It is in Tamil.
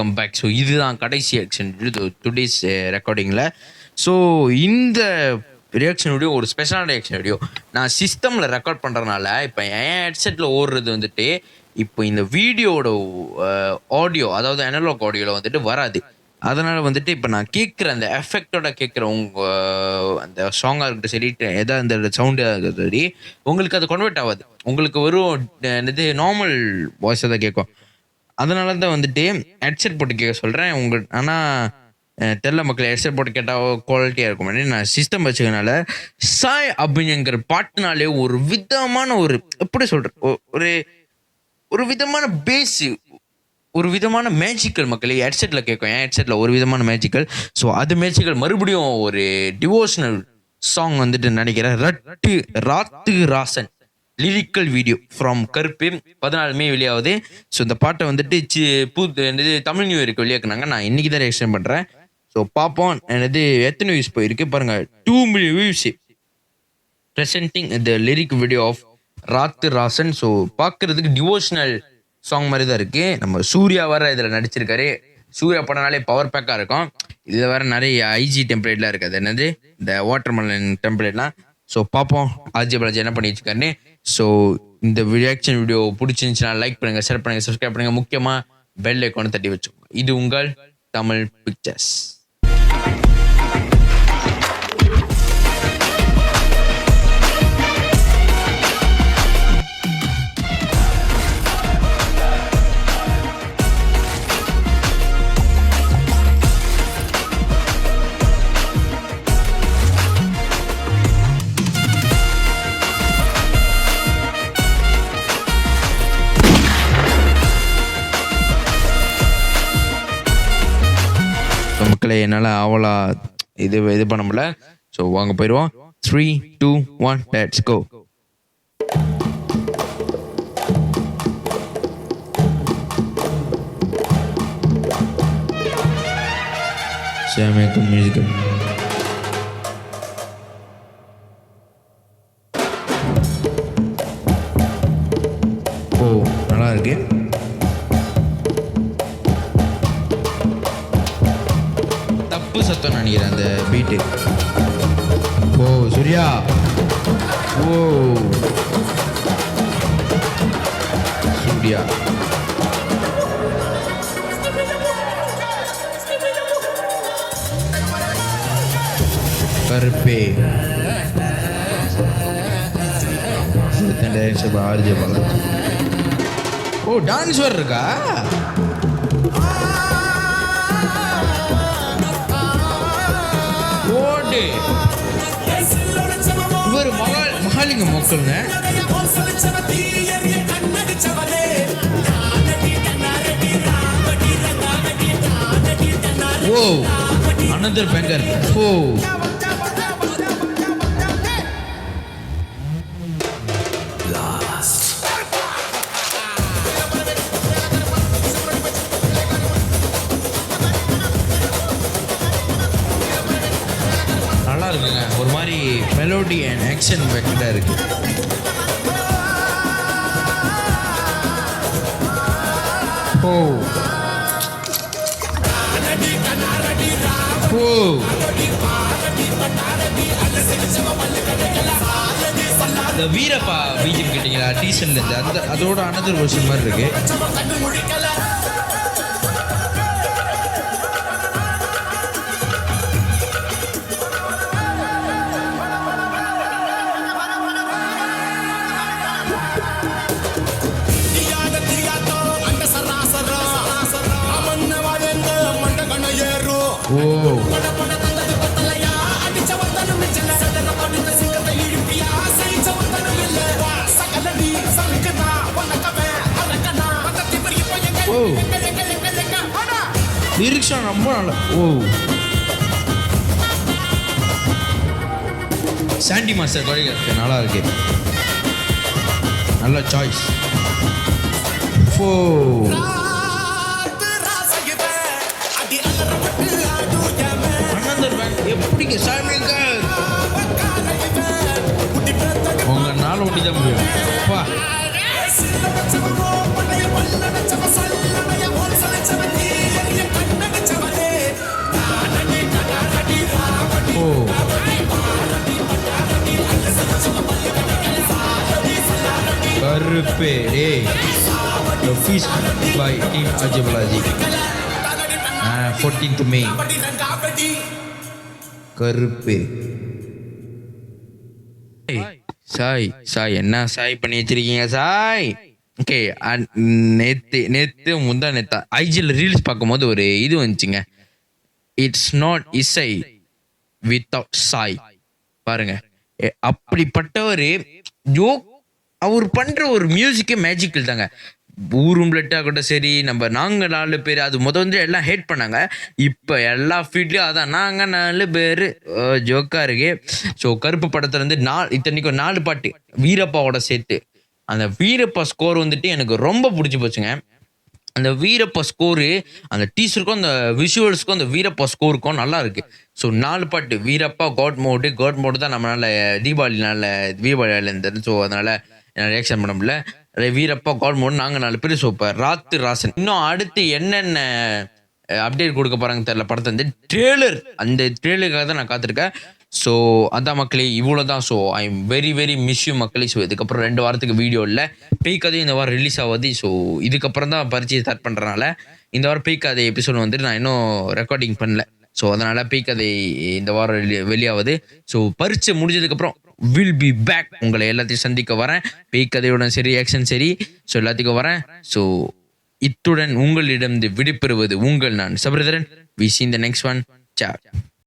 Come back. ஸோ இதுதான் கடைசி ஆக்ஷன் டுடேஸ் ரெக்கார்டிங்கில். ஸோ இந்த ரியாக்ஷன் வீடியோ ஒரு ஸ்பெஷலான ரியாக்ஷன் வீடியோ. நான் சிஸ்டமில் ரெக்கார்ட் பண்ணுறதுனால இப்போ என் ஹெட்செட்டில் ஓடுறது வந்துட்டு இப்போ இந்த வீடியோட ஆடியோ, அதாவது அனலாக் ஆடியோவில் வந்துட்டு வராது. அதனால் வந்துட்டு இப்போ நான் கேட்குற அந்த எஃபெக்டோட கேட்குற உங்கள் அந்த சாங்காக இருக்கட்டும் சரி, எதாவது அந்த சவுண்டாக சரி, உங்களுக்கு அது கன்வெர்ட் ஆகாது. உங்களுக்கு வெறும் இது நார்மல் வாய்ஸாக தான் கேட்கும். அதனால தான் வந்துட்டு ஹெட்செட் போட்டு கேட்க சொல்கிறேன். ஆனால் தெரியல மக்கள், ஹெட்செட் போட்டு கேட்டால் குவாலிட்டியாக இருக்கும். நான் சிஸ்டம் வச்சுக்கனால சாய் அப்படிங்கிற பாட்டுனாலே ஒரு விதமான ஒரு எப்படி சொல்கிறேன், ஒரு விதமான பேஸு, ஒரு விதமான மேஜிக்கல் மக்களே ஹெட்செட்டில் கேட்கும். என் ஹெட்செட்டில் ஒரு விதமான மேஜிக்கல். ஸோ அது மேஜிக்கல் மறுபடியும் ஒரு டிவோஷனல் சாங் வந்துட்டு நினைக்கிறேன். ராத்து ராசன் லிரிக்கல் வீடியோ ஃப்ரம் கருப்பு 14 மே வெளியாகுது. ஸோ இந்த பாட்டை வந்துட்டு தமிழ் நியூ இயருக்கு வெளியாக்குனாங்க. நான் இன்னைக்கு தான் ரியாக்ஷன் பண்ணுறேன். ஸோ பார்ப்போம் எத்தனை வியூஸ் போயிருக்கு பாருங்க. 2 million views presenting the lyric video of ராத்து ராசன். ஸோ பார்க்கறதுக்கு டிவோஷனல் சாங் மாதிரி தான் இருக்கு. நம்ம சூர்யா வர இதில் நடிச்சிருக்காரு. சூர்யா படம்னாலே பவர் பேக்காக இருக்கும். இதில் வேற நிறைய ஐஜி டெம்ப்ளேட்லாம் இருக்காது, இந்த வாட்டர்மெலன் டெம்ப்ளேட்லாம். ஸோ பார்ப்போம் ஆர்ஜே பாலாஜி என்ன பண்ணி வச்சுக்காருன்னு. ஸோ இந்த ரியாக்ஷன் வீடியோ பிடிச்சிருந்துச்சுன்னா லைக் பண்ணுங்கள், ஷேர் பண்ணுங்கள், சப்ஸ்கிரைப் பண்ணுங்கள். முக்கியமாக பெல் ஐக்கானை தட்டி வச்சுக்கோங்க. இது உங்கள் தமிழ் பிக்சர்ஸ். மக்களை என்னால் அவ்வளோ இது பண்ண முடியல. ஸோ வாங்க போயிடுவோம். 3, 2, 1 லெட்ஸ் கோ. மியூசிக்கல் ஓ நல்லா இருக்கு. சத்தம் நினைக்கிறேன் அந்த பீட்டு. ஓ சூர்யா, ஓ சூர்யா கருப்பே ஆர்ஜே பாலாஜி. ஓ டான்ஸ் வேறு இருக்கா? இவர் மகாலிங்க மக்களுங்க. ஓ அனந்தர் பெங்கர். ஓ இருக்குங்க, ஒரு மாதிரி மெலோடி அண்ட் ஆக்ஷன் பேக்டா இருக்கு. ஓ ஓ இந்த வீரப்பா பீஜம் கேட்டீங்களா டீசன்ல இருந்து, அதோட அனதர் வெர்ஷன் மாதிரி இருக்கு. லிரிக்ஸ் ரொம்ப நல்லா. ஓ சாண்டி மாஸ்டர் கொரியோகிராஃபி நல்லா இருக்கு, நல்ல சாய்ஸ். ஓ அனந்தர் பேங்க் எப்படிங்க சாமிங்க உங்க நாள் ஒட்டி தான் முடியும். வா கருப்பு டேய் The Feast by Team Ajay Balaji 14th May கருப்பு சாய் சாய் என்ன சாய் பண்ணி வச்சிருக்கீங்க சாய் ஓகே நேத்து முந்தா நேத்தா ஐஜியில் ரீல்ஸ் பார்க்கும்போது ஒரு இது வந்துச்சுங்க இட்ஸ் நாட் இசை வித்தவுட் சாய் பாருங்க அப்படிப்பட்டவர் அவர் பண்ற ஒரு மியூசிக்கே மேஜிக்கல் தாங்க ஊரும் பிளட்டா கூட சரி நாங்க 4 பேர் அது வந்து எல்லாம் ஹேட் பண்ணாங்க இப்ப எல்லா ஃபீல்ட்லயும் அதான் நாங்க 4 பேரு ஜோக்கா இருக்கு ஸோ கருப்பு படத்துல இருந்து இத்தனைக்கும் 4 பாட்டு வீரப்பாவோட சேர்த்து அந்த வீரப்பா ஸ்கோர் வந்துட்டு எனக்கு ரொம்ப பிடிச்சி போச்சுங்க அந்த வீரப்பா ஸ்கோரு அந்த டீசருக்கும் அந்த விஷுவல்ஸ்க்கும் அந்த வீரப்பா ஸ்கோருக்கும் நல்லா இருக்கு ஸோ 4 பாட்டு வீரப்பா காட் மோடு தான் நம்மளால தீபாவளி இருந்தது ஸோ அதனால ரியாக்ஷன் பண்ண முடியல வீரப்பா காட் மோடு நாங்கள் 4 பேர் சூப்பர் ராத்து ராசன் இன்னும் அடுத்து என்னென்ன அப்டேட் கொடுக்க போறாங்க தெரியல படத்தை வந்து ட்ரெய்லர் அந்த ட்ரெய்லருக்காக தான் நான் காத்திருக்கேன் ஸோ அதான் மக்களே இவ்வளோதான் so I am very very miss you மக்களே ஸோ இதுக்கப்புறம் 2 வாரத்துக்கு வீடியோ இல்லை பேய் கதையும் இந்த வாரம் ரிலீஸ் ஆகுது ஸோ இதுக்கப்புறம் தான் பரிச்சை ஸ்டார்ட் பண்ணுறனால இந்த வாரம் பேய் கதை எபிசோட் வந்துட்டு நான் இன்னும் ரெக்கார்டிங் பண்ணல ஸோ அதனால பேய் கதை இந்த வாரம் வெளியாகுது ஸோ பரிச்சை முடிஞ்சதுக்கப்புறம் வில் பி பேக் உங்களை எல்லாத்தையும் சந்திக்க வரேன் பேய் கதையோட சரி ஆக்ஷன் சரி ஸோ எல்லாத்துக்கும் வரேன் ஸோ இத்துடன் உங்களிடம் விடைபெறுவது உங்கள் நான் Sabaritharan we see in the next one. Ciao.